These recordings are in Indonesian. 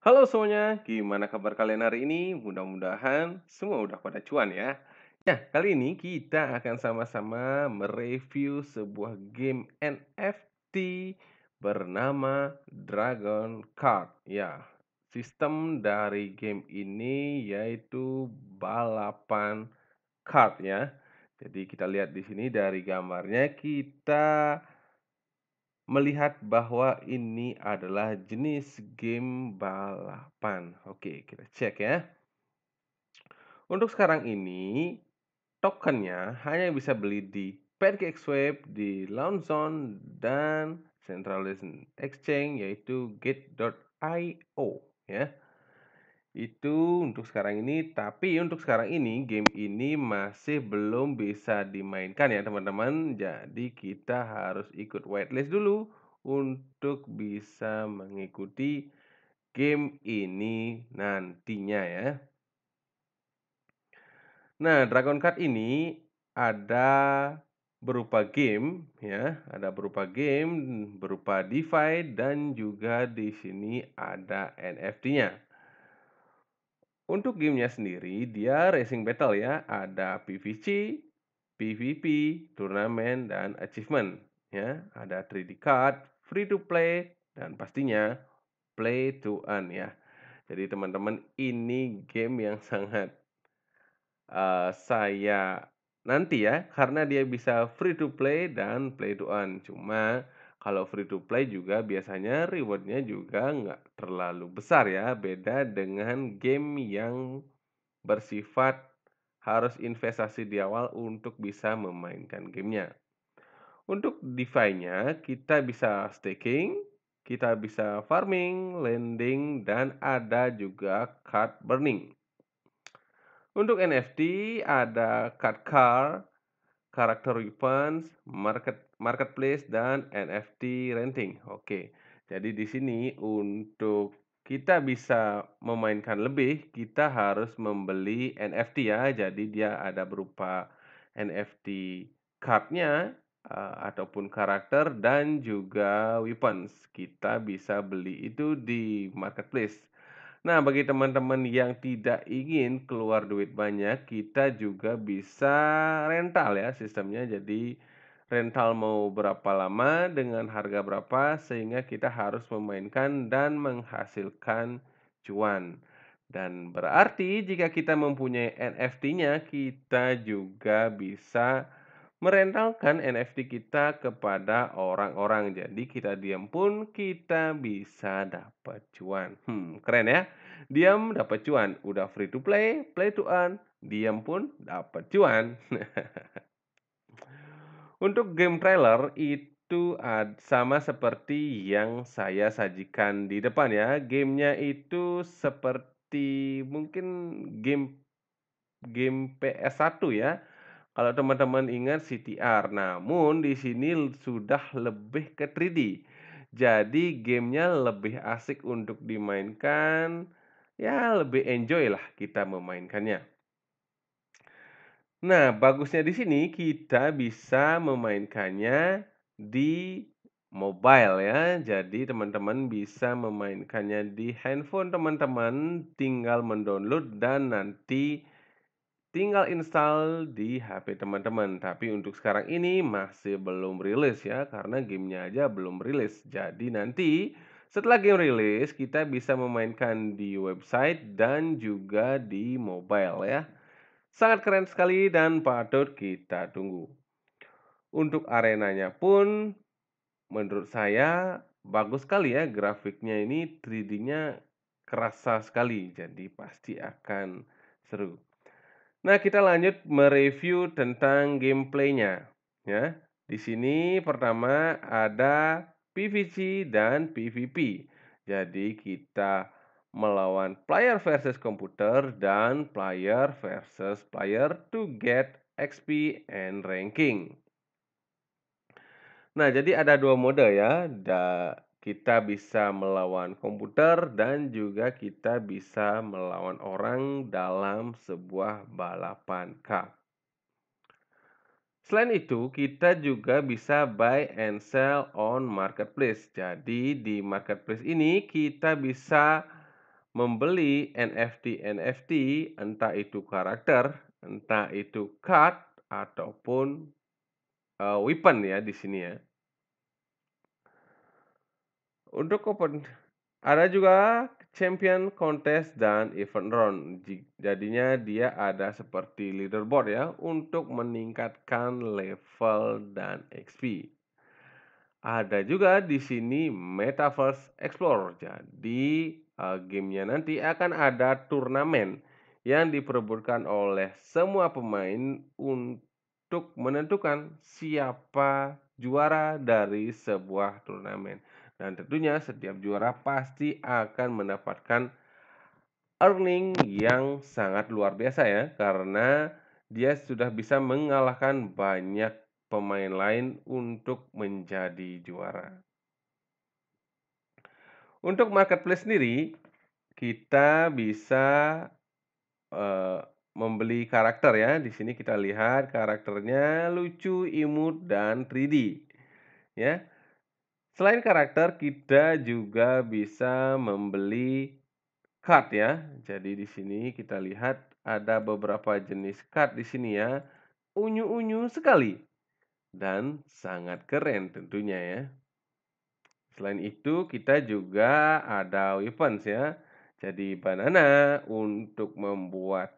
Halo semuanya, gimana kabar kalian hari ini? Mudah-mudahan semua udah pada cuan ya. Nah, kali ini kita akan sama-sama mereview sebuah game NFT bernama Dragon Card. Ya, sistem dari game ini yaitu balapan card ya. Jadi kita lihat di sini dari gambarnya kita melihat bahwa ini adalah jenis game balapan. Oke, kita cek ya. Untuk sekarang ini, tokennya hanya bisa beli di PancakeSwap, di Launchzone, dan Centralized Exchange yaitu Gate.io ya. Itu untuk sekarang ini, tapi untuk sekarang ini game ini masih belum bisa dimainkan ya teman-teman. Jadi kita harus ikut whitelist dulu untuk bisa mengikuti game ini nantinya ya. Nah, Dragon Card ini ada berupa game ya, ada berupa game, berupa DeFi dan juga di sini ada NFT-nya. Untuk gamenya sendiri, dia racing battle ya. Ada PVC, PVP, turnamen, dan achievement. Ya, ada 3D card, free to play, dan pastinya play to earn ya. Jadi teman-teman ini game yang sangat saya nanti ya, karena dia bisa free to play dan play to earn. Cuma kalau free to play juga biasanya rewardnya juga nggak terlalu besar ya, beda dengan game yang bersifat harus investasi di awal untuk bisa memainkan gamenya. Untuk DeFi-nya kita bisa staking, kita bisa farming, lending, dan ada juga card burning. Untuk NFT ada card car, character weapons, marketplace, dan NFT renting. Oke, jadi di sini untuk kita bisa memainkan lebih, kita harus membeli NFT ya. Jadi dia ada berupa NFT card-nya, ataupun karakter dan juga weapons. Kita bisa beli itu di marketplace. Nah, bagi teman-teman yang tidak ingin keluar duit banyak, kita juga bisa rental ya sistemnya. Jadi rental mau berapa lama dengan harga berapa sehingga kita harus memainkan dan menghasilkan cuan. Dan berarti jika kita mempunyai NFT-nya, kita juga bisa merentalkan NFT kita kepada orang-orang. Jadi kita diam pun kita bisa dapat cuan. Keren ya. Diam dapat cuan, udah free to play, play to earn, diam pun dapat cuan. Untuk game trailer itu sama seperti yang saya sajikan di depan ya. Gamenya itu seperti mungkin game game PS1 ya. Kalau teman-teman ingat CTR, namun di sini sudah lebih ke 3D. Jadi gamenya lebih asik untuk dimainkan, ya lebih enjoy lah kita memainkannya. Nah, bagusnya di sini kita bisa memainkannya di mobile ya. Jadi teman-teman bisa memainkannya di handphone teman-teman, tinggal mendownload dan nanti tinggal install di HP teman-teman. Tapi untuk sekarang ini masih belum rilis ya, karena gamenya aja belum rilis. Jadi nanti setelah game rilis, kita bisa memainkan di website dan juga di mobile ya. Sangat keren sekali dan patut kita tunggu. Untuk arenanya pun menurut saya bagus sekali ya, grafiknya ini 3D-nya kerasa sekali. Jadi pasti akan seru. Nah, kita lanjut mereview tentang gameplaynya ya. Di sini pertama ada PVC dan PVP. Jadi kita melawan player versus komputer dan player versus player to get XP and ranking. Nah, jadi ada dua mode ya. Kita bisa melawan komputer dan juga kita bisa melawan orang dalam sebuah balapan kart. Selain itu, kita juga bisa buy and sell on marketplace. Jadi di marketplace ini kita bisa membeli NFT entah itu karakter, entah itu card ataupun, weapon ya di sini ya. Untuk ada juga champion contest dan event round. Jadinya dia ada seperti leaderboard ya untuk meningkatkan level dan XP. Ada juga di sini Metaverse Explorer. Jadi, gamenya nanti akan ada turnamen yang diperebutkan oleh semua pemain untuk menentukan siapa juara dari sebuah turnamen. Dan tentunya setiap juara pasti akan mendapatkan earning yang sangat luar biasa ya, karena dia sudah bisa mengalahkan banyak pemain lain untuk menjadi juara. Untuk marketplace sendiri, kita bisa, eee, membeli karakter ya. Di sini kita lihat karakternya lucu, imut, dan 3D ya. Selain karakter, kita juga bisa membeli card ya. Jadi di sini kita lihat ada beberapa jenis card di sini ya. Unyu-unyu sekali dan sangat keren tentunya ya. Selain itu kita juga ada weapons ya. Jadi banana untuk membuat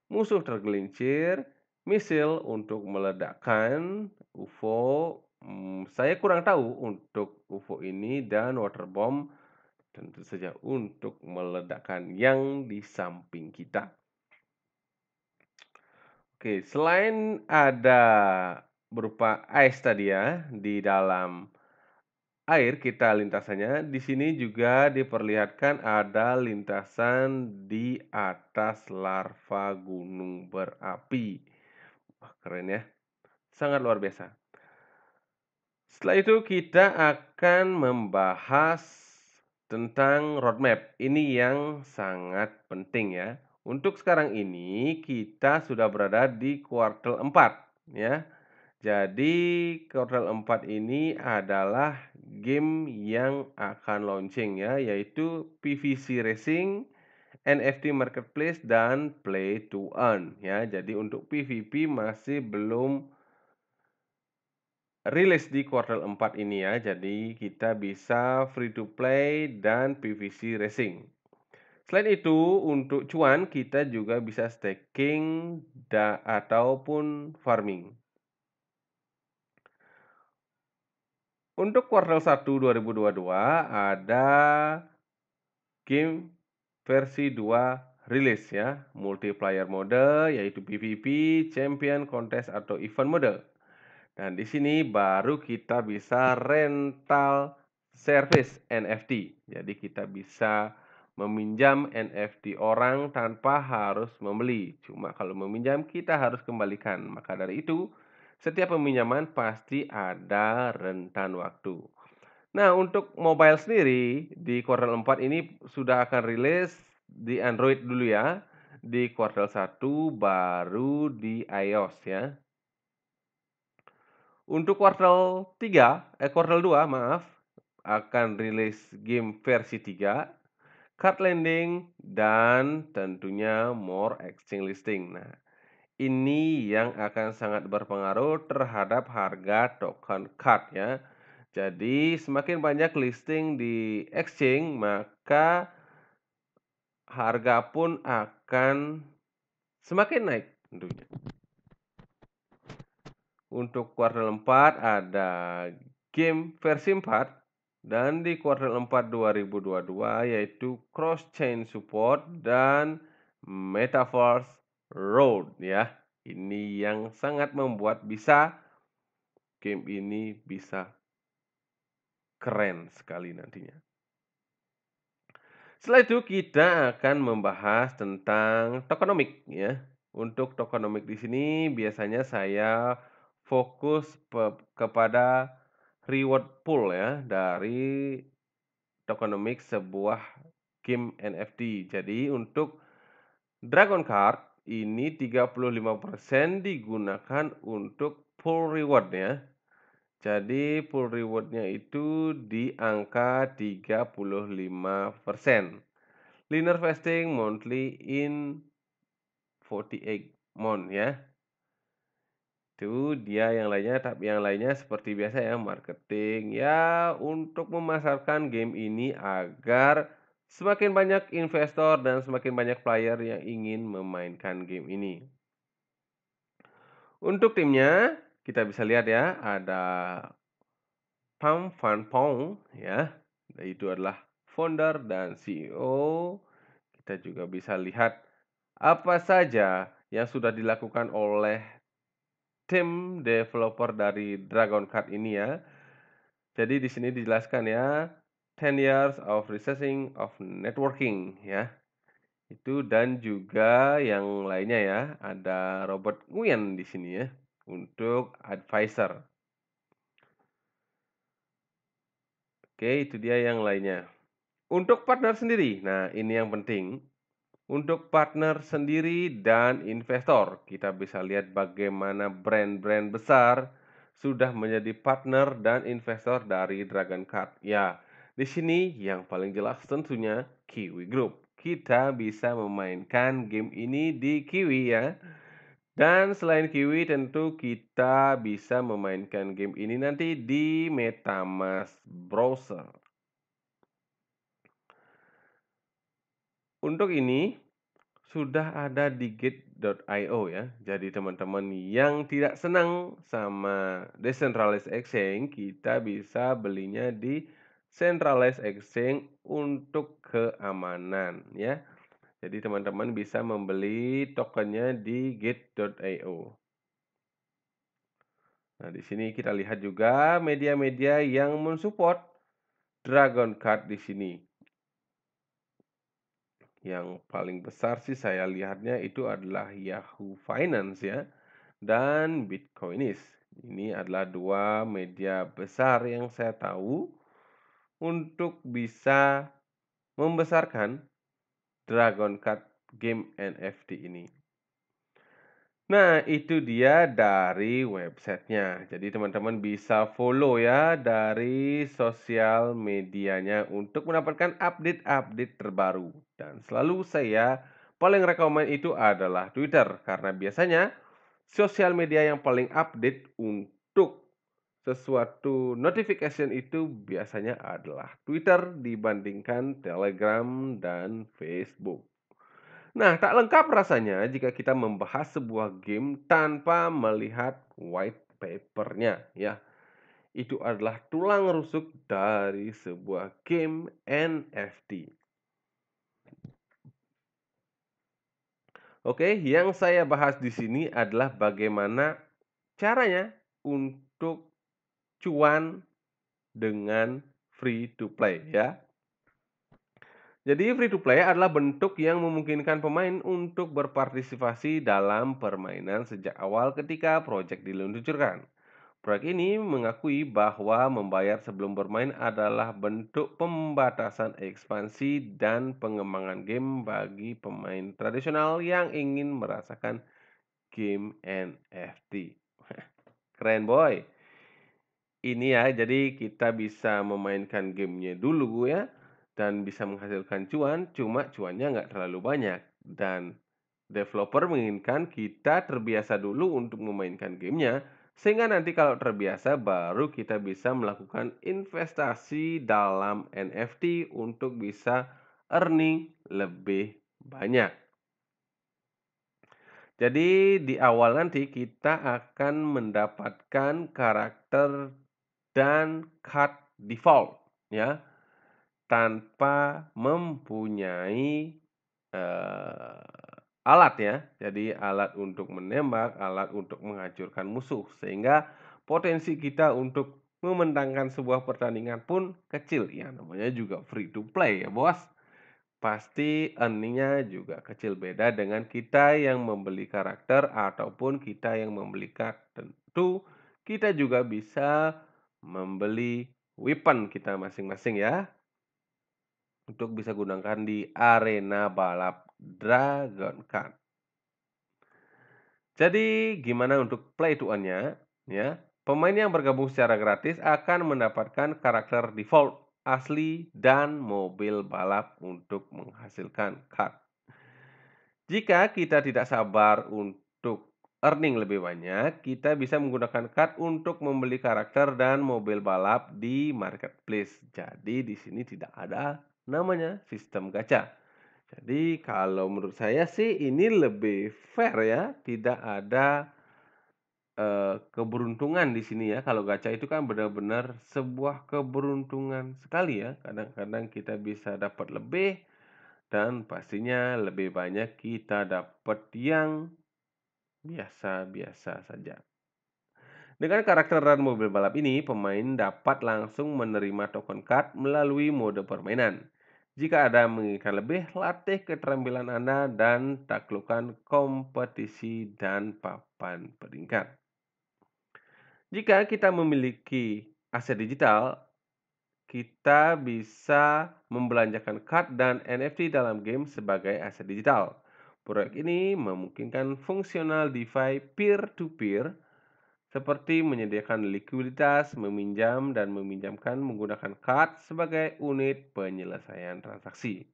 musuh tergelincir, misil untuk meledakkan, UFO, saya kurang tahu untuk UFO ini, dan water bomb tentu saja untuk meledakkan yang di samping kita. Oke, selain ada berupa ice tadi ya di dalam air kita lintasannya, di sini juga diperlihatkan ada lintasan di atas larva gunung berapi. Wah, keren ya, sangat luar biasa. Setelah itu kita akan membahas tentang roadmap. Ini yang sangat penting ya. Untuk sekarang ini kita sudah berada di kuartal 4 ya. Jadi kuartal 4 ini adalah game yang akan launching ya, yaitu PVC Racing, NFT Marketplace, dan Play to Earn ya. Jadi untuk PVP masih belum rilis di kuartal 4 ini ya. Jadi kita bisa free to play dan PVC Racing. Selain itu, untuk cuan kita juga bisa staking ataupun farming. Untuk kuartal 1 2022 ada game versi 2 rilis ya, multiplayer mode yaitu PVP, champion contest atau event mode. Dan di sini baru kita bisa rental service NFT. Jadi kita bisa meminjam NFT orang tanpa harus membeli. Cuma kalau meminjam kita harus kembalikan. Maka dari itu, setiap peminjaman pasti ada rentan waktu. Nah, untuk mobile sendiri di kuartal 4 ini sudah akan rilis di Android dulu ya. Di kuartal 1 baru di iOS ya. Untuk kuartal 2 maaf, akan rilis game versi 3, card lending, dan tentunya more exchange listing. Nah, ini yang akan sangat berpengaruh terhadap harga token card ya. Jadi semakin banyak listing di exchange, maka harga pun akan semakin naik tentunya. Untuk kuartal 4 ada game versi 4 dan di kuartal 4 2022 yaitu cross chain support dan Metaverse Road ya. Ini yang sangat membuat game ini bisa keren sekali nantinya. Setelah itu kita akan membahas tentang tokenomic ya. Untuk tokenomic di sini biasanya saya fokus kepada reward pool ya dari tokenomic sebuah game NFT. Jadi untuk Dragon Card ini 35% digunakan untuk pool reward ya. Jadi pool reward-nya itu di angka 35%. Linear fasting monthly in 48 month ya. Itu dia yang lainnya, tapi yang lainnya seperti biasa ya, marketing ya untuk memasarkan game ini agar semakin banyak investor dan semakin banyak player yang ingin memainkan game ini. Untuk timnya, kita bisa lihat ya, ada Pham Van Pong ya, itu adalah founder dan CEO. Kita juga bisa lihat apa saja yang sudah dilakukan oleh tim developer dari Dragon Card ini ya. Jadi di sini dijelaskan ya, 10 years of researching of networking ya. Itu dan juga yang lainnya ya, ada Robert Nguyen di sini ya untuk advisor. Oke, itu dia yang lainnya. Untuk partner sendiri, nah ini yang penting. Untuk partner sendiri dan investor, kita bisa lihat bagaimana brand-brand besar sudah menjadi partner dan investor dari Dragon Card. Ya, di sini yang paling jelas tentunya Kiwi Group. Kita bisa memainkan game ini di Kiwi ya. Dan selain Kiwi tentu kita bisa memainkan game ini nanti di MetaMask Browser. Untuk ini sudah ada di Gate.io ya. Jadi teman-teman yang tidak senang sama decentralized exchange, kita bisa belinya di centralized exchange untuk keamanan ya. Jadi teman-teman bisa membeli tokennya di Gate.io. Nah, di sini kita lihat juga media-media yang mensupport Dragon Card di sini. Yang paling besar sih saya lihatnya itu adalah Yahoo Finance ya dan Bitcoinis. Ini adalah dua media besar yang saya tahu untuk bisa membesarkan Dragon Card game NFT ini. Nah, itu dia dari websitenya. Jadi teman-teman bisa follow ya dari sosial medianya untuk mendapatkan update-update terbaru. Dan selalu saya paling rekomen itu adalah Twitter karena biasanya sosial media yang paling update untuk sesuatu notification itu biasanya adalah Twitter dibandingkan Telegram dan Facebook. Nah, tak lengkap rasanya jika kita membahas sebuah game tanpa melihat white papernya, ya. Itu adalah tulang rusuk dari sebuah game NFT. Oke, yang saya bahas di sini adalah bagaimana caranya untuk cuan dengan free to play, ya. Jadi free to play adalah bentuk yang memungkinkan pemain untuk berpartisipasi dalam permainan sejak awal ketika proyek diluncurkan. Proyek ini mengakui bahwa membayar sebelum bermain adalah bentuk pembatasan ekspansi dan pengembangan game bagi pemain tradisional yang ingin merasakan game NFT. Keren boy. Ini ya, jadi kita bisa memainkan gamenya dulu ya, dan bisa menghasilkan cuan, cuma cuannya nggak terlalu banyak. Dan developer menginginkan kita terbiasa dulu untuk memainkan gamenya, sehingga nanti kalau terbiasa baru kita bisa melakukan investasi dalam NFT untuk bisa earning lebih banyak. Jadi di awal nanti kita akan mendapatkan karakter dan card default ya, tanpa mempunyai, alat ya. Jadi alat untuk menembak, alat untuk menghancurkan musuh, sehingga potensi kita untuk memenangkan sebuah pertandingan pun kecil, ya namanya juga free to play ya Bos. Pasti earning juga kecil, beda dengan kita yang membeli karakter ataupun kita yang membeli card. Tentu kita juga bisa membeli weapon kita masing-masing ya, untuk bisa gunakan di arena balap Dragon Kart. Jadi gimana untuk play to earn-nya ya? Pemain yang bergabung secara gratis akan mendapatkan karakter default asli, dan mobil balap untuk menghasilkan card. Jika kita tidak sabar untuk earning lebih banyak, kita bisa menggunakan card untuk membeli karakter dan mobil balap di marketplace. Jadi di sini tidak ada namanya sistem gacha. Jadi kalau menurut saya sih ini lebih fair ya, tidak ada keberuntungan di sini ya. Kalau gacha itu kan benar-benar sebuah keberuntungan sekali ya. Kadang-kadang kita bisa dapat lebih dan pastinya lebih banyak kita dapat yang biasa-biasa saja. Dengan karakter dan mobil balap ini, pemain dapat langsung menerima token card melalui mode permainan. Jika ada menginginkan lebih, latih keterampilan Anda dan taklukkan kompetisi dan papan peringkat. Jika kita memiliki aset digital, kita bisa membelanjakan card dan NFT dalam game sebagai aset digital. Proyek ini memungkinkan fungsional DeFi peer-to-peer seperti menyediakan likuiditas, meminjam, dan meminjamkan menggunakan card sebagai unit penyelesaian transaksi.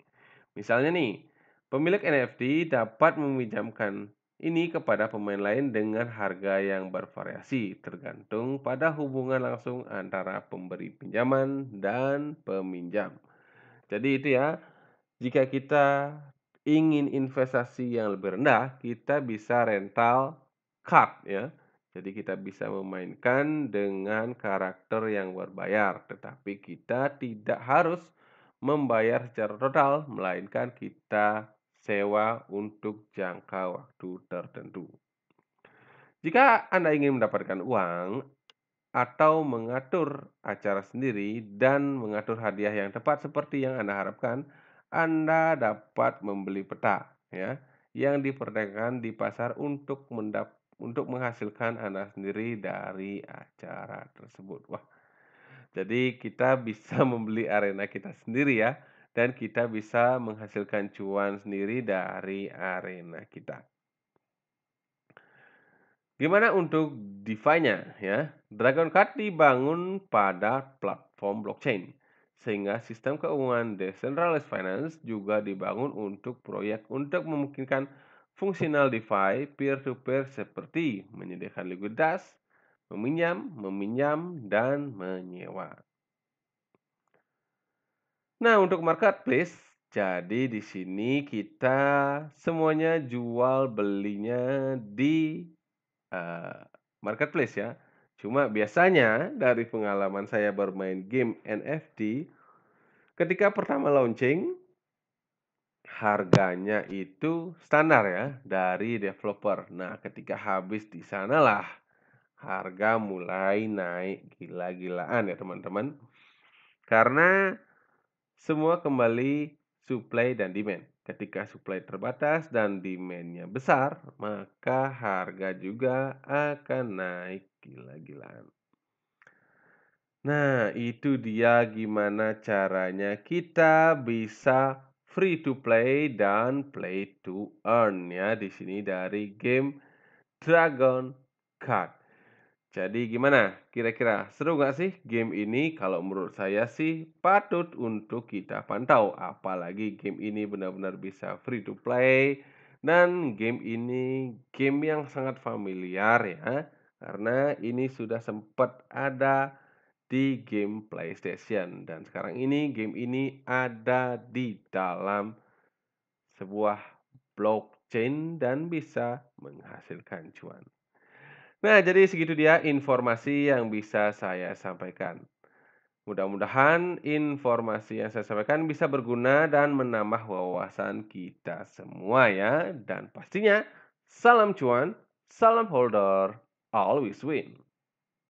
Misalnya nih, pemilik NFT dapat meminjamkan ini kepada pemain lain dengan harga yang bervariasi tergantung pada hubungan langsung antara pemberi pinjaman dan peminjam. Jadi itu ya, jika kita ingin investasi yang lebih rendah, kita bisa rental card ya. Jadi kita bisa memainkan dengan karakter yang berbayar, tetapi kita tidak harus membayar secara total, melainkan kita sewa untuk jangka waktu tertentu. Jika Anda ingin mendapatkan uang atau mengatur acara sendiri dan mengatur hadiah yang tepat seperti yang Anda harapkan, Anda dapat membeli peta ya yang diperdagangkan di pasar untuk menghasilkan Anda sendiri dari acara tersebut. Wah, jadi kita bisa membeli arena kita sendiri ya dan kita bisa menghasilkan cuan sendiri dari arena kita. Gimana untuk DeFi-nya ya? Dragon Card dibangun pada platform blockchain, sehingga sistem keuangan decentralized finance juga dibangun untuk proyek untuk memungkinkan fungsional DeFi peer-to-peer seperti menyediakan likuiditas, meminjam, dan menyewa. Nah, untuk marketplace, jadi di sini kita semuanya jual belinya di Eee, marketplace ya. Cuma biasanya dari pengalaman saya bermain game NFT, ketika pertama launching, harganya itu standar ya dari developer. Nah, ketika habis di sanalah harga mulai naik gila-gilaan ya teman-teman. Karena semua kembali supply dan demand. Ketika supply terbatas dan demand-nya besar, maka harga juga akan naik gila-gilaan. Nah, itu dia gimana caranya kita bisa free to play dan play to earn ya di sini dari game Dragon Card. Jadi gimana? Kira-kira seru nggak sih game ini? Kalau menurut saya sih patut untuk kita pantau. Apalagi game ini benar-benar bisa free to play. Dan game ini game yang sangat familiar ya. Karena ini sudah sempat ada di game PlayStation. Dan sekarang ini game ini ada di dalam sebuah blockchain dan bisa menghasilkan cuan. Nah, jadi segitu dia informasi yang bisa saya sampaikan. Mudah-mudahan informasi yang saya sampaikan bisa berguna dan menambah wawasan kita semua ya. Dan pastinya salam cuan, salam holder, always win.